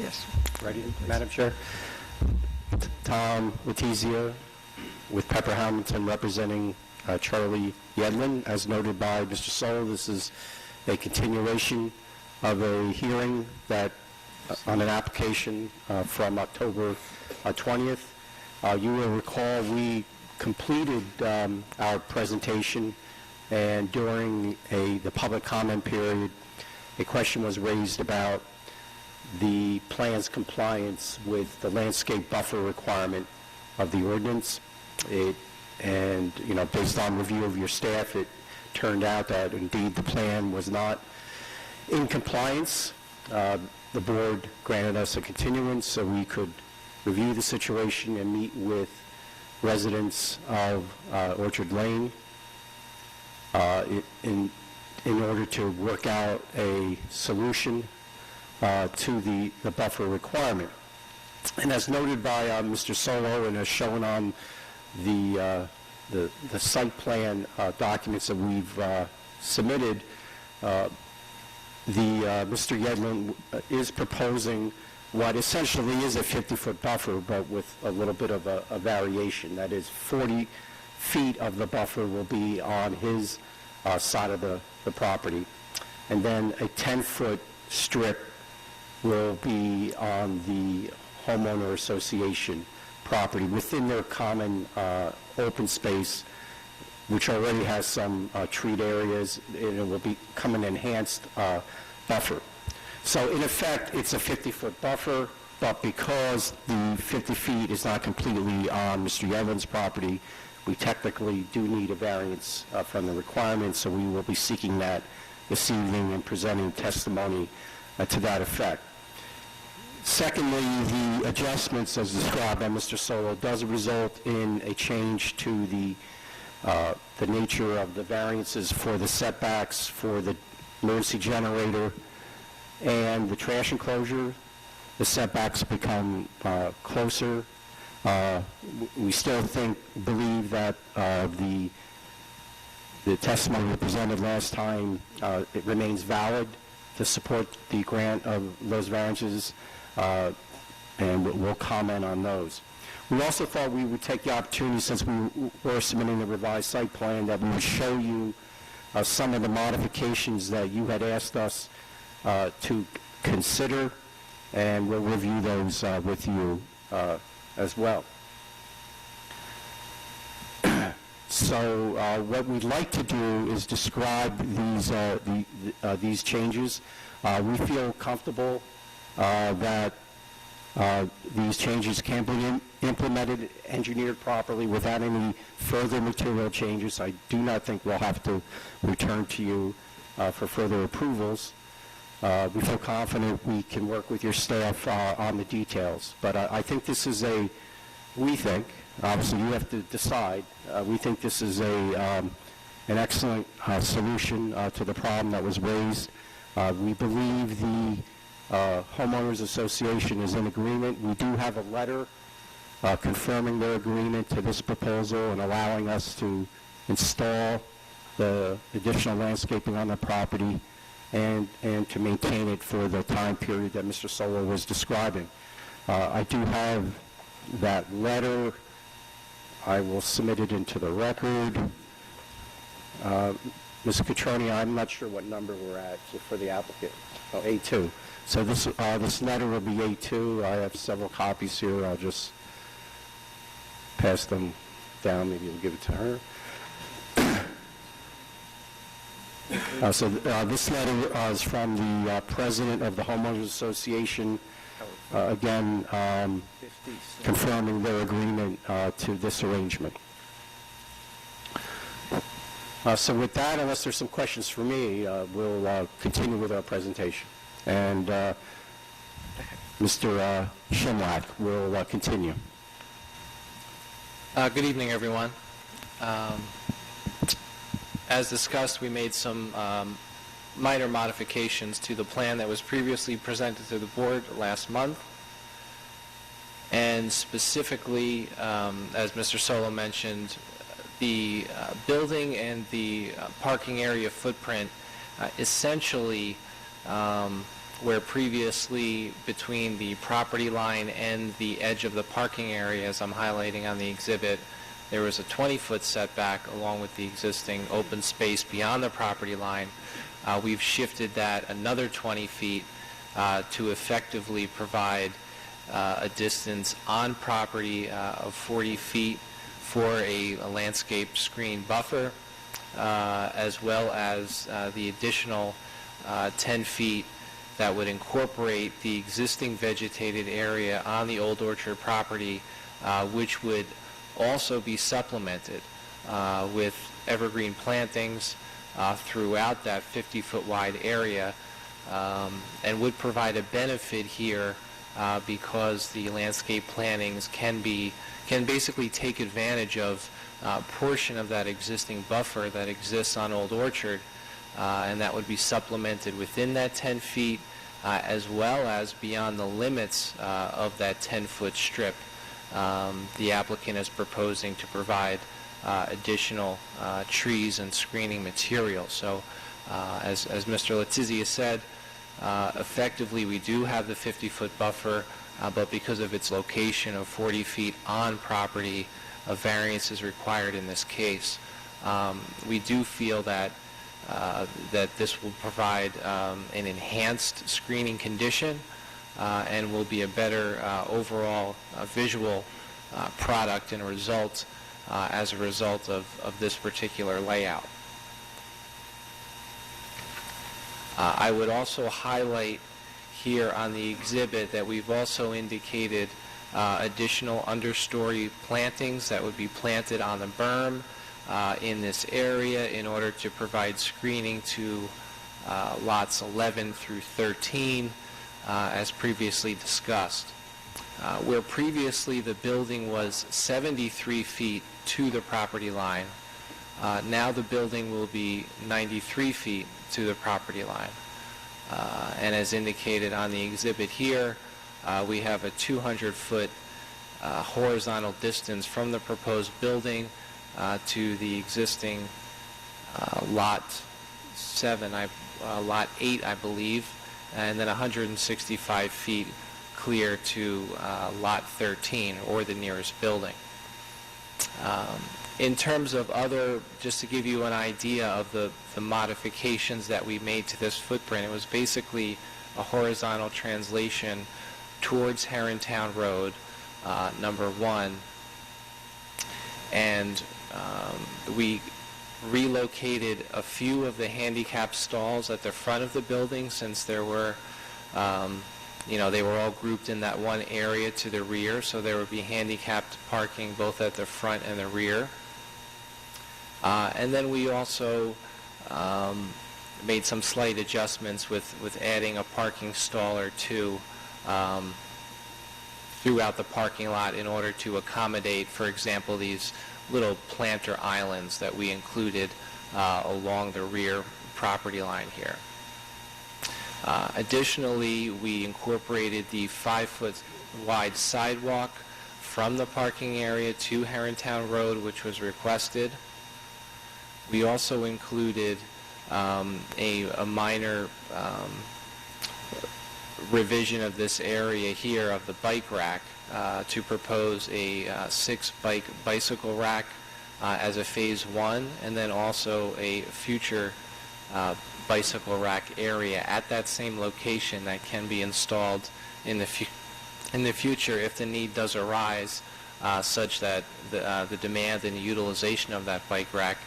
Yes. Ready, Madam Chair? Tom Letizia with Pepper Hamilton representing Charlie Yedlin. As noted by Mr. Solo, this is a continuation of a hearing that on an application from October 20th. You will recall we completed our presentation, and during the public comment period, a question was raised about the plan's compliance with the landscape buffer requirement of the ordinance. And based on review of your staff, it turned out that indeed the plan was not in compliance. The board granted us a continuance so we could review the situation and meet with residents of Orchard Lane in order to work out a solution to the buffer requirement. And as noted by Mr. Solo and as shown on the site plan documents that we've submitted, Mr. Yedlin is proposing what essentially is a 50-foot buffer, but with a little bit of a variation. That is, 40 feet of the buffer will be on his side of the property, and then a 10-foot strip will be on the homeowner association property within their common open space, which already has some treat areas, and it will become an enhanced buffer. So in effect, it's a 50-foot buffer, but because the 50 feet is not completely on Mr. Yedlin's property, we technically do need a variance from the requirements, so we will be seeking that this evening and presenting testimony to that effect. Secondly, the adjustments as described by Mr. Solo does result in a change to the nature of the variances for the setbacks for the emergency generator and the trash enclosure. The setbacks become closer. We still believe that the testimony presented last time it remains valid to support the grant of those variances, and we'll comment on those. We also thought we would take the opportunity, since we were submitting the revised site plan, that we would show you some of the modifications that you had asked us to consider, and we'll review those with you as well. So what we'd like to do is describe these changes. We feel comfortable that these changes can be implemented, engineered properly without any further material changes. I do not think we'll have to return to you for further approvals. We feel confident we can work with your staff on the details. But I think this is we think, obviously you have to decide, we think this is an excellent solution to the problem that was raised. We believe the Homeowners Association is in agreement. We do have a letter confirming their agreement to this proposal and allowing us to install the additional landscaping on the property and to maintain it for the time period that Mr. Solo was describing. I do have that letter. I will submit it into the record. Ms. Catroni, I'm not sure what number we're at for the applicant. Oh, A2. So this letter will be A2. I have several copies here. I'll just pass them down. Maybe you'll give it to her. This letter is from the president of the Homeowners Association, again, confirming their agreement to this arrangement. So with that, unless there's some questions for me, we'll continue with our presentation. And Mr. Shimlack will continue. Good evening, everyone. As discussed, we made some minor modifications to the plan that was previously presented to the board last month. And specifically, as Mr. Solo mentioned, the building and the parking area footprint essentially where previously between the property line and the edge of the parking area, as I'm highlighting on the exhibit, there was a 20-foot setback along with the existing open space beyond the property line. We've shifted that another 20 feet to effectively provide a distance on property of 40 feet for a landscape screen buffer, as well as the additional 10 feet that would incorporate the existing vegetated area on the Old Orchard property, which would also be supplemented with evergreen plantings throughout that 50-foot wide area, and would provide a benefit here because the landscape plantings can basically take advantage of a portion of that existing buffer that exists on Old Orchard, and that would be supplemented within that 10 feet as well as beyond the limits of that 10-foot strip. The applicant is proposing to provide additional trees and screening material. So as Mr. Letizia said, effectively we do have the 50-foot buffer, but because of its location of 40 feet on property, a variance is required in this case. We do feel that this will provide an enhanced screening condition and will be a better overall visual product and result as a result of this particular layout. I would also highlight here on the exhibit that we've also indicated additional understory plantings that would be planted on the berm in this area in order to provide screening to lots 11 through 13 as previously discussed. Where previously the building was 73 feet to the property line, now the building will be 93 feet to the property line. And as indicated on the exhibit here, we have a 200-foot horizontal distance from the proposed building to the existing lot 8, I believe, and then 165 feet clear to lot 13, or the nearest building. In terms of other, just to give you an idea of the modifications that we made to this footprint, it was basically a horizontal translation towards Herrontown Road, number 1, and we relocated a few of the handicap stalls at the front of the building, since there were they were all grouped in that one area to the rear, so there would be handicapped parking both at the front and the rear. And then we also made some slight adjustments with adding a parking stall or two throughout the parking lot in order to accommodate, for example, these little planter islands that we included along the rear property line here. Additionally, we incorporated the 5-foot wide sidewalk from the parking area to Herrontown Road, which was requested. We also included a minor revision of this area here of the bike rack to propose a 6 bicycle rack as a phase 1, and then also a future bicycle rack area at that same location that can be installed in the future if the need does arise, such that the demand and the utilization of that bike rack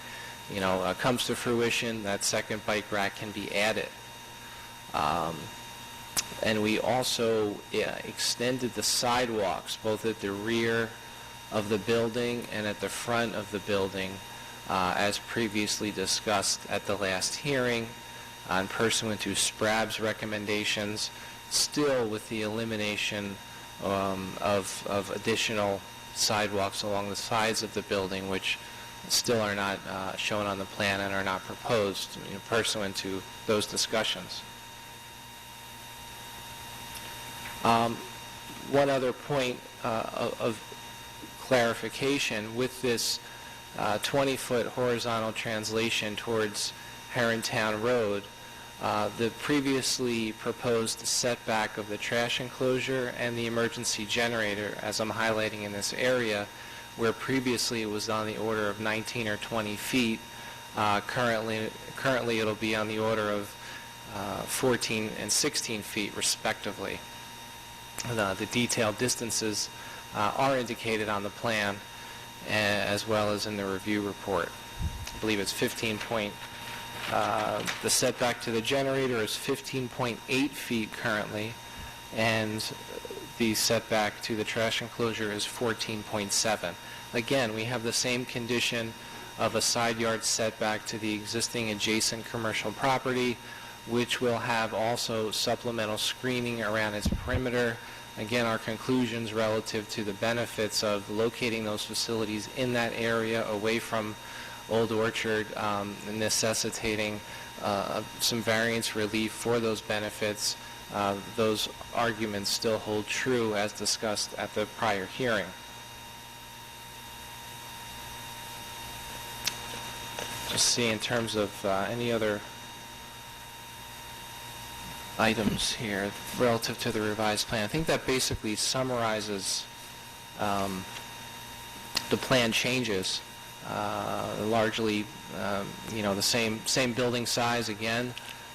comes to fruition. That second bike rack can be added. And we also extended the sidewalks both at the rear of the building and at the front of the building, as previously discussed at the last hearing, and pursuant to SPRAB's recommendations, still with the elimination of additional sidewalks along the sides of the building, which still are not shown on the plan and are not proposed pursuant to those discussions. One other point of clarification: with this 20-foot horizontal translation towards Herrontown Road, The previously proposed setback of the trash enclosure and the emergency generator, as I'm highlighting in this area, where previously it was on the order of 19 or 20 feet, currently it'll be on the order of 14 and 16 feet, respectively. The detailed distances are indicated on the plan as well as in the review report. I believe it's the setback to the generator is 15.8 feet currently, and the setback to the trash enclosure is 14.7. Again, we have the same condition of a side yard setback to the existing adjacent commercial property, which will have also supplemental screening around its perimeter. Again, our conclusions relative to the benefits of locating those facilities in that area away from Old Orchard, necessitating some variance relief for those benefits. Those arguments still hold true as discussed at the prior hearing. Just see in terms of any other items here relative to the revised plan. I think that basically summarizes the plan changes. Largely, the same building size again,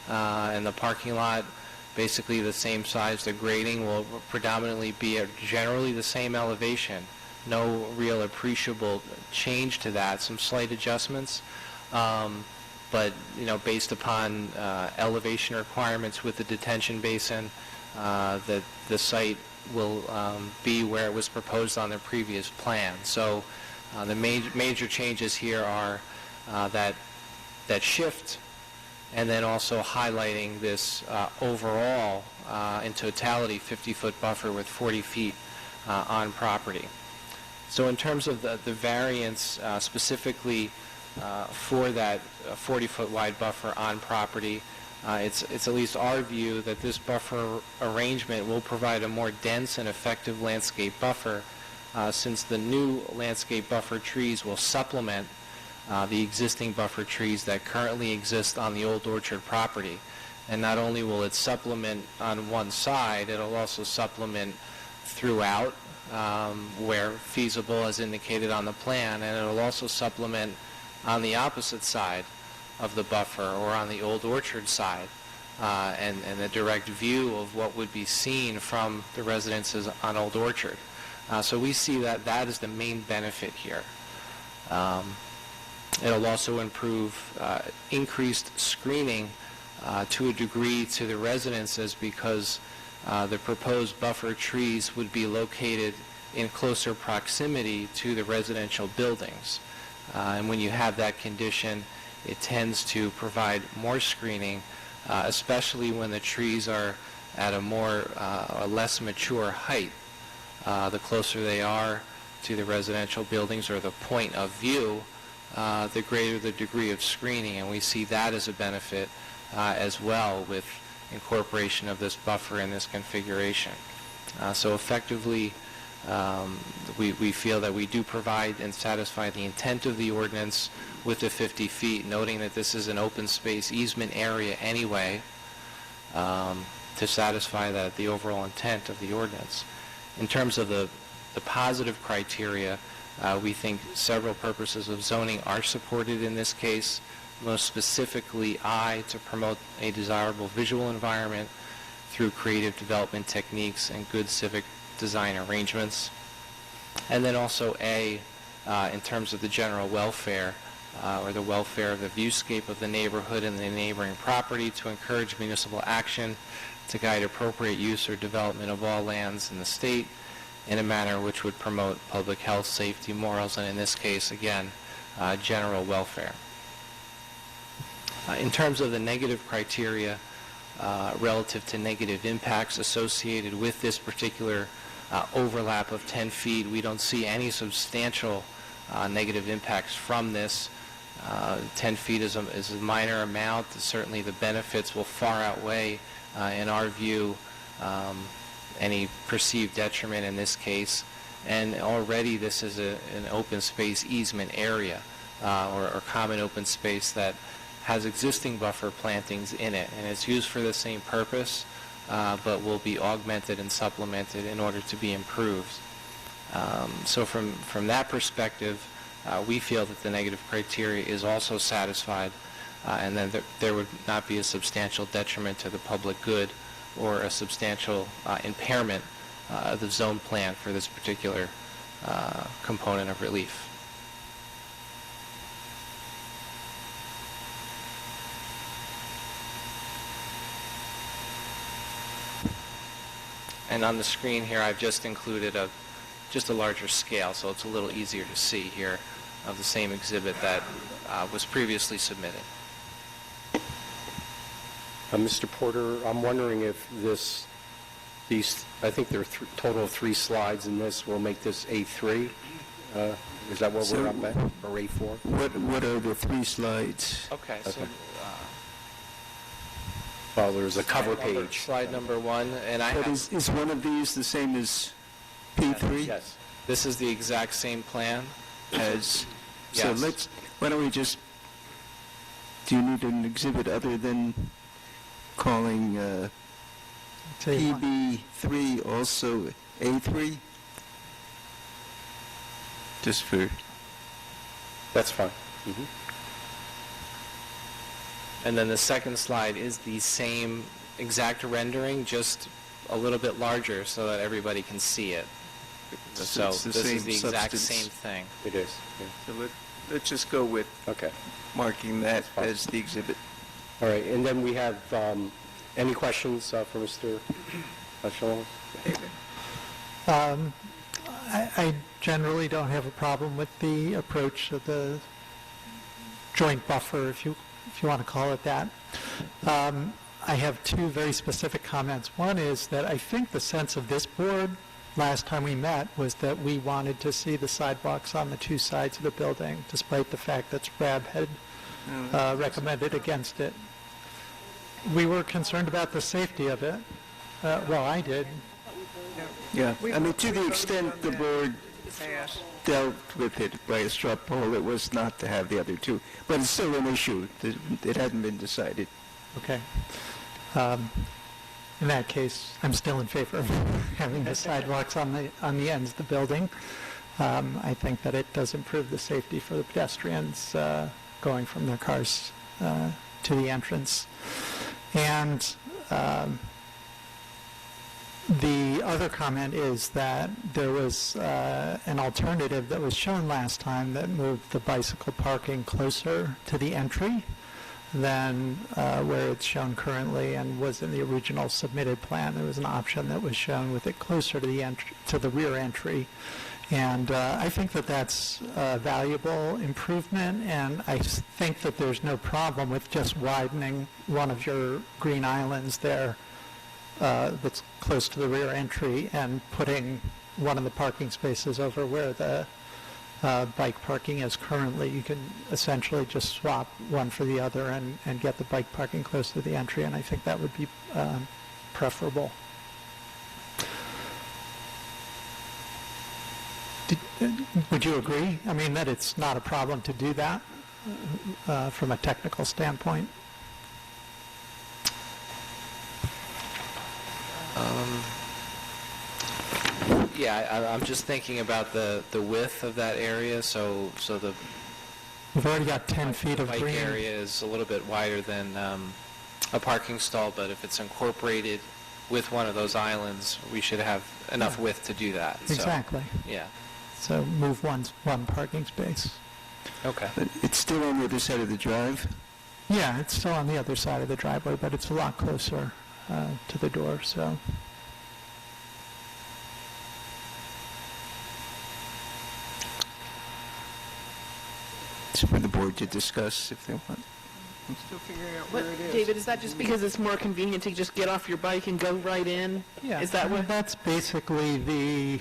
and the parking lot basically the same size. The grading will predominantly be at generally the same elevation. No real appreciable change to that. Some slight adjustments, but based upon elevation requirements with the detention basin, that the site will be where it was proposed on the previous plan. So. The major changes here are that shift, and then also highlighting this overall, in totality, 50-foot buffer with 40 feet on property. So in terms of the variance specifically for that 40-foot wide buffer on property, it's at least our view that this buffer arrangement will provide a more dense and effective landscape buffer, since the new landscape buffer trees will supplement the existing buffer trees that currently exist on the Old Orchard property. And not only will it supplement on one side, it'll also supplement throughout where feasible as indicated on the plan, and it'll also supplement on the opposite side of the buffer or on the Old Orchard side, and the direct view of what would be seen from the residences on Old Orchard. So we see that is the main benefit here. It'll also improve increased screening to a degree to the residences, because the proposed buffer trees would be located in closer proximity to the residential buildings. And when you have that condition, it tends to provide more screening, especially when the trees are at a less mature height. The closer they are to the residential buildings or the point of view, the greater the degree of screening, and we see that as a benefit as well with incorporation of this buffer in this configuration. So effectively, we feel that we do provide and satisfy the intent of the ordinance with the 50 feet, noting that this is an open space easement area anyway, to satisfy the overall intent of the ordinance. In terms of the positive criteria, we think several purposes of zoning are supported in this case, most specifically to promote a desirable visual environment through creative development techniques and good civic design arrangements. And then also in terms of the general welfare, or the welfare of the viewscape of the neighborhood and the neighboring property, to encourage municipal action to guide appropriate use or development of all lands in the state in a manner which would promote public health, safety, morals, and in this case, again, general welfare. In terms of the negative criteria relative to negative impacts associated with this particular overlap of 10 feet, we don't see any substantial negative impacts from this. 10 feet is a minor amount. Certainly the benefits will far outweigh, in our view, any perceived detriment in this case. And already this is an open space easement area, or common open space that has existing buffer plantings in it, and it's used for the same purpose, but will be augmented and supplemented in order to be improved. So from that perspective, we feel that the negative criteria is also satisfied, and then there would not be a substantial detriment to the public good or a substantial impairment of the zone plan for this particular component of relief. And on the screen here, I've just included just a larger scale, so it's a little easier to see here of the same exhibit that was previously submitted. Mr. Porter, I'm wondering if these, I think there are total of 3 slides in this, will make this A3. Is that what we're up at, or A4? What are the 3 slides? Okay, so Well, there's a cover page. slide number 1, and I But have, is one of these the same as P3? Yes. this is the exact same plan. So Yes. why don't we just, do you need an exhibit other than calling PB3 also A3? Just for, That's fine. Mhm. And then the second slide is the same exact rendering, just a little bit larger so that everybody can see it. So it's the this is same the exact substance. same thing. It is, yeah. so let's just go with Okay. marking that fine. as the exhibit. All right, and then we have, any questions for Mr. Shaw? I generally don't have a problem with the approach of the joint buffer, if you want to call it that. I have 2 very specific comments. One is that I think the sense of this board last time we met was that we wanted to see the sidewalks on the 2 sides of the building, despite the fact that SRAB had recommended against it. We were concerned about the safety of it. Well, I did. Yeah, I mean, to the extent the board dealt with it by a straw poll, it was not to have the other 2. But it's still an issue. It hadn't been decided. Okay. In that case, I'm still in favor of having the sidewalks on the ends of the building. I think that it does improve the safety for the pedestrians going from their cars to the entrance. And the other comment is that there was an alternative that was shown last time that moved the bicycle parking closer to the entry than where it's shown currently and was in the original submitted plan. There was an option that was shown with it closer to the rear entry. And I think that that's a valuable improvement, and I think that there's no problem with just widening one of your green islands there that's close to the rear entry and putting one of the parking spaces over where the bike parking is currently. You can essentially just swap one for the other and get the bike parking close to the entry, and I think that would be preferable. Would you agree? I mean, that it's not a problem to do that from a technical standpoint? Yeah, I'm just thinking about the width of that area, so the We've already got 10 feet of bike green. area is a little bit wider than a parking stall, but if it's incorporated with one of those islands, we should have enough width to do that. So, Exactly. yeah. So move one parking space. Okay. But it's still on the other side of the drive? Yeah, it's still on the other side of the driveway, but it's a lot closer to the door, so. It's for the board to discuss if they want. David, is that just because it's more convenient to just get off your bike and go right in? Yeah, Is that I mean, what? that's basically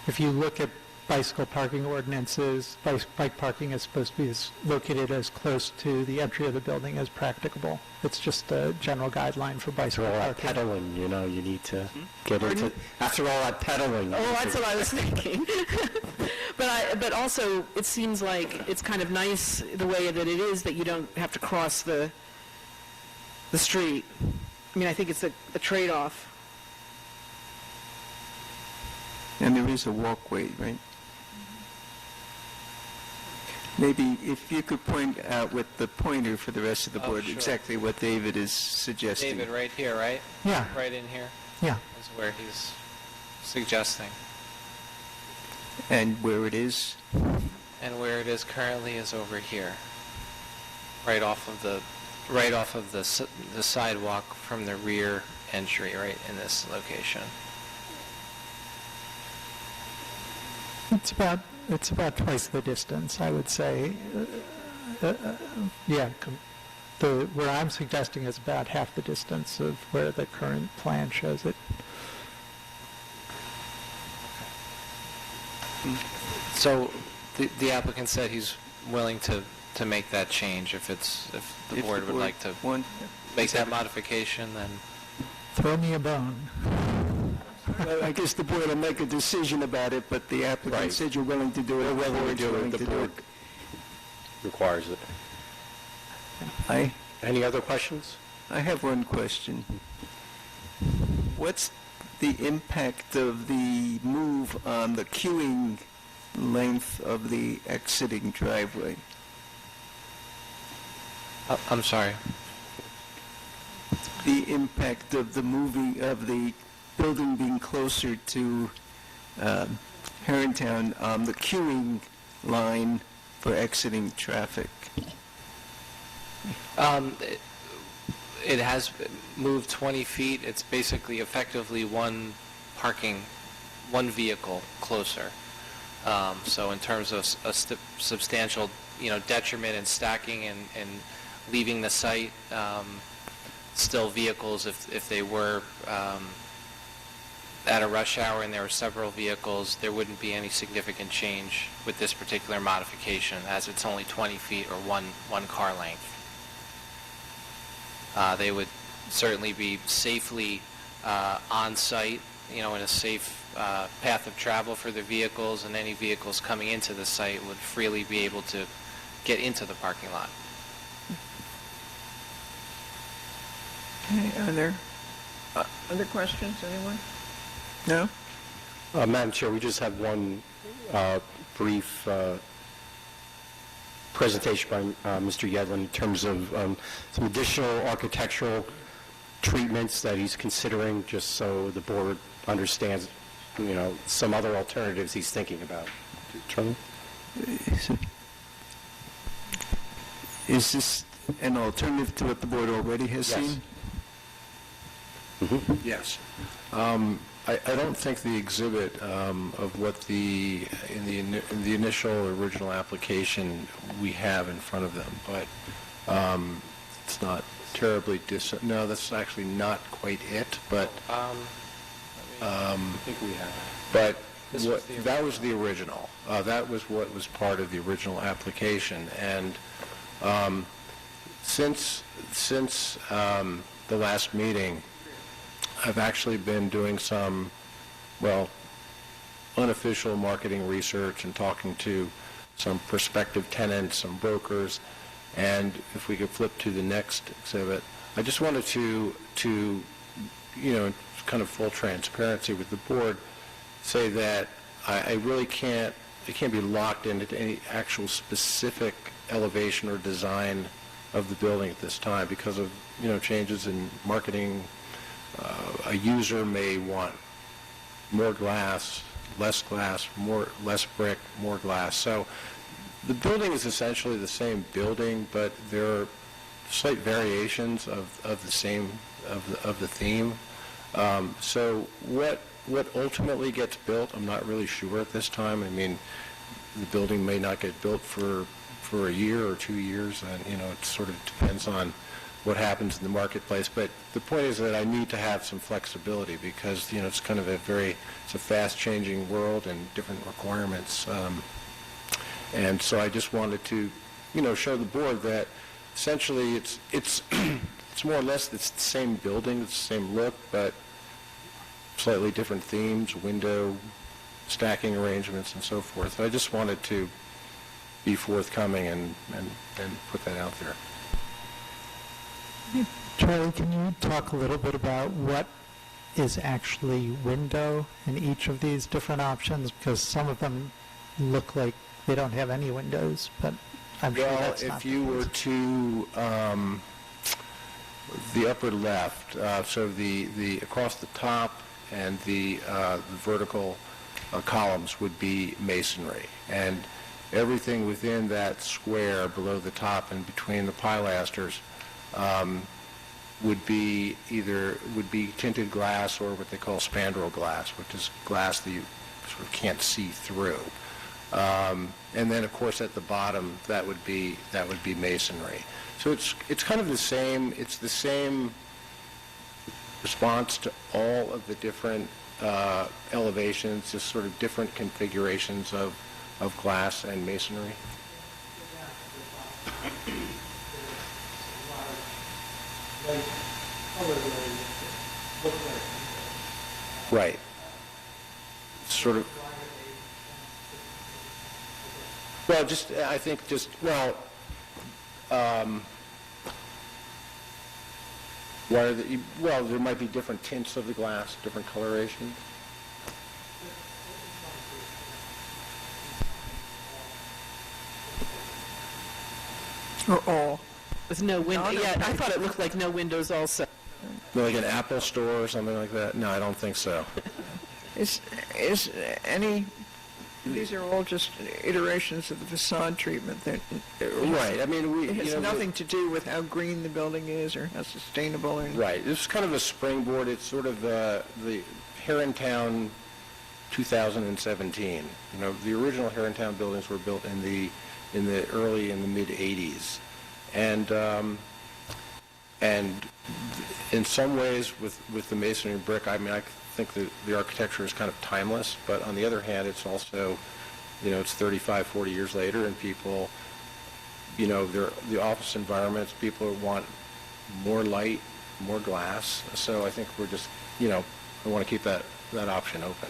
if you look at bicycle parking ordinances, bike parking is supposed to be located as close to the entry of the building as practicable. It's just a general guideline for After bicycle all that parking. pedaling, you need to get into, after all that pedaling. Oh, that's what I was thinking. But also, it seems like it's kind of nice the way that it is, that you don't have to cross the street. I mean, I think it's a trade-off. And there is a walkway, right? Maybe if you could point out with the pointer for the rest of the board sure. exactly what David is suggesting. David, right here, right? Yeah, Right in here yeah. is where he's suggesting. And where it is? And where it is currently is over here, right off of the sidewalk from the rear entry, right in this location. It's about twice the distance, I would say. Yeah, where I'm suggesting is about half the distance of where the current plan shows it. So the applicant said he's willing to make that change if the If board would like to want- make that modification, then Throw me a bone. Well, I guess the board will make a decision about it, but the applicant Right. said you're willing to do it. We're willing to do it, Willing the to do board requires it. I Any other questions? have one question. What's the impact of the move on the queuing length of the exiting driveway? I'm sorry. The impact of the moving of the building being closer to Herrontown on the queuing line for exiting traffic? It has moved 20 feet. It's basically effectively one vehicle closer. So in terms of a substantial, detriment in stacking and leaving the site, still vehicles, if they were at a rush hour and there were several vehicles, there wouldn't be any significant change with this particular modification, as it's only 20 feet or one car length. They would certainly be safely on site, in a safe path of travel for the vehicles, and any vehicles coming into the site would freely be able to get into the parking lot. Okay, are there other questions, anyone? No? Madam Chair, we just have one brief presentation by Mr. Yedlin in terms of some additional architectural treatments that he's considering, just so the board understands, some other alternatives he's thinking about. Charlie? Is this an alternative to what the board already has Yes. seen? Yes. I don't think the exhibit of what in the initial original application we have in front of them, but it's not terribly no, that's actually not quite it, but I think we have. but This was the that was the original. That was what was part of the original application, and since the last meeting, I've actually been doing some, unofficial marketing research and talking to some prospective tenants, some brokers, and if we could flip to the next exhibit, I just wanted to kind of full transparency with the board, say that I really can't be locked into any actual specific elevation or design of the building at this time because of, changes in marketing. A user may want more glass, less brick, more glass. So the building is essentially the same building, but there are slight variations of the same of the theme. So what ultimately gets built, I'm not really sure at this time. I mean, the building may not get built for a year or 2 years, and it sort of depends on what happens in the marketplace. But the point is that I need to have some flexibility because, it's kind of it's a fast-changing world and different requirements. And so I just wanted to, show the board that essentially it's it's more or less it's the same building, it's the same look, but slightly different themes, window, stacking arrangements, and so forth. I just wanted to be forthcoming and put that out there. Charlie, can you talk a little bit about what is actually window in each of these different options? Because some of them look like they don't have any windows, but I'm sure that's not if you were to the upper left, so the across the top and the vertical columns would be masonry, and everything within that square below the top and between the pilasters would be tinted glass or what they call spandrel glass, which is glass that you sort of can't see through. And then, of course, at the bottom, that would be masonry. So it's kind of the same. It's the same response to all of the different elevations, just sort of different configurations of glass and masonry. Right. Sort of. Well, I think there might be different tints of the glass, different colorations. Or all? With no window. Yeah, I thought it looked like no windows also. Like an Apple store or something like that? No, I don't think so. These are all just iterations of the facade treatment that... Right, I mean, it has nothing to do with how green the building is or how sustainable. Right, it's kind of a springboard. It's sort of the Herrontown 2017. The original Herrontown buildings were built in the early and the mid 80s, and in some ways with the masonry and brick, I mean, I think that the architecture is kind of timeless, but on the other hand, it's also, it's 35, 40 years later, and people, the office environments, people want more light, more glass, so I think we're just, I want to keep that option open.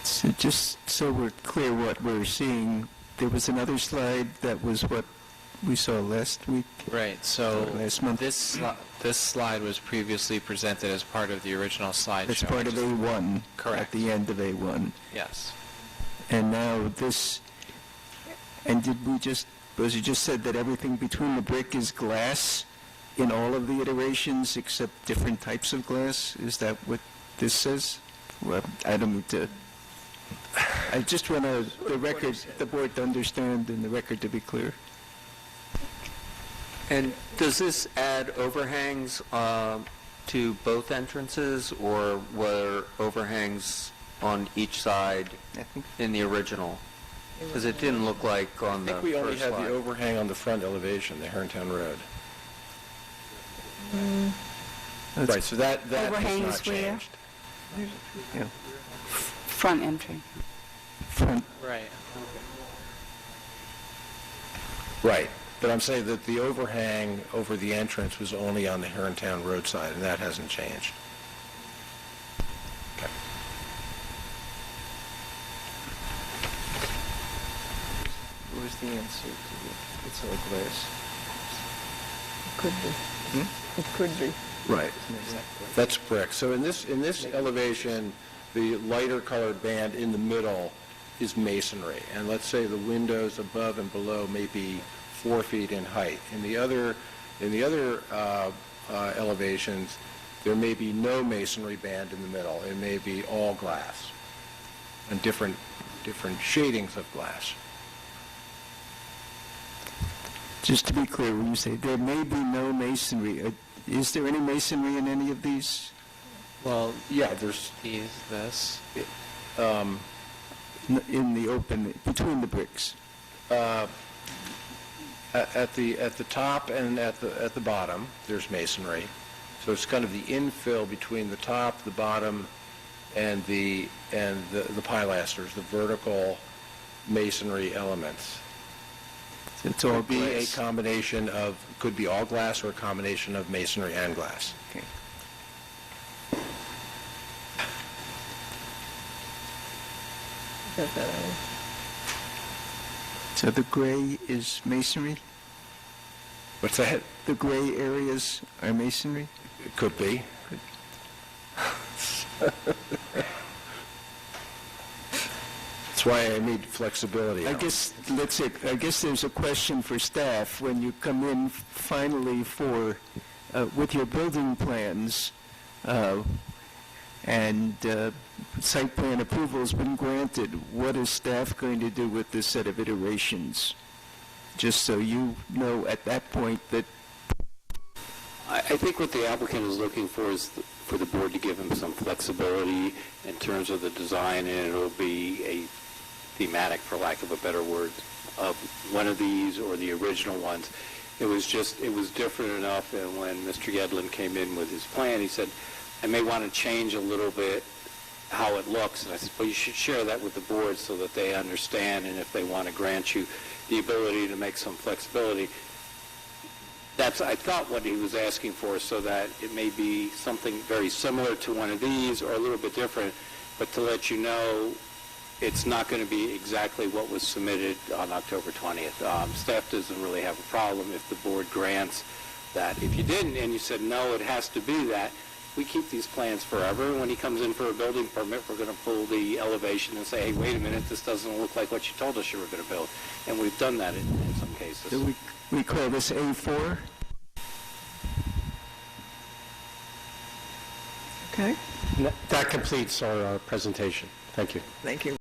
So just so we're clear what we're seeing, there was another slide that was what we saw last week? Right, so last month. this slide was previously presented as part of the original slideshow. It's part of A1. Correct. At the end of A1. Yes. And now this, and was it just said that everything between the brick is glass in all of the iterations except different types of glass? Is that what this says? Well, I don't need to, I just want the board to understand and the record to be clear. And does this add overhangs to both entrances, or were overhangs on each side in the original? Because it didn't look like on the I think we only first had slide. the overhang on the front elevation, the Herrontown Road. Right, so that has not changed. Yeah. Front entry. Front. Right. Right, but I'm saying that the overhang over the entrance was only on the Herrontown Road side, and that hasn't changed. Okay. Where's the answer to it's all glass? Could be. It could be. Right. That's brick. So in this elevation, the lighter colored band in the middle is masonry. And let's say the windows above and below may be 4 feet in height. In the other elevations, there may be no masonry band in the middle. It may be all glass and different shadings of glass. Just to be clear, when you say there may be no masonry, is there any masonry in any of these? Well, Yeah, there's this. In the open, between the bricks? At the top and at the bottom, there's masonry. So it's kind of the infill between the top, the bottom, and the pilasters, the vertical masonry elements. It's all Could be a glass. combination of, could be all glass or a combination of masonry and glass. Okay. Got that out. So the gray is masonry? What's that? The gray areas are masonry? It could be. That's why I need flexibility. I guess there's a question for staff. When you come in finally with your building plans, and site plan approval's been granted, what is staff going to do with this set of iterations? Just so you know at that point that I think what the applicant is looking for is for the board to give him some flexibility in terms of the design, and it'll be a thematic, for lack of a better word, of one of these or the original ones. It was different enough, and when Mr. Yedlin came in with his plan, he said, I may want to change a little bit how it looks. And I said, well, you should share that with the board so that they understand, and if they want to grant you the ability to make some flexibility. That's, I thought, what he was asking for, so that it may be something very similar to one of these or a little bit different, but to let you know it's not going to be exactly what was submitted on October 20th. Staff doesn't really have a problem if the board grants that. If you didn't and you said, no, it has to be that, we keep these plans forever. When he comes in for a building permit, we're going to pull the elevation and say, hey, wait a minute, this doesn't look like what you told us you were going to build. And we've done that in some cases. so we call this A4? Okay, That completes our presentation. Thank you. thank you.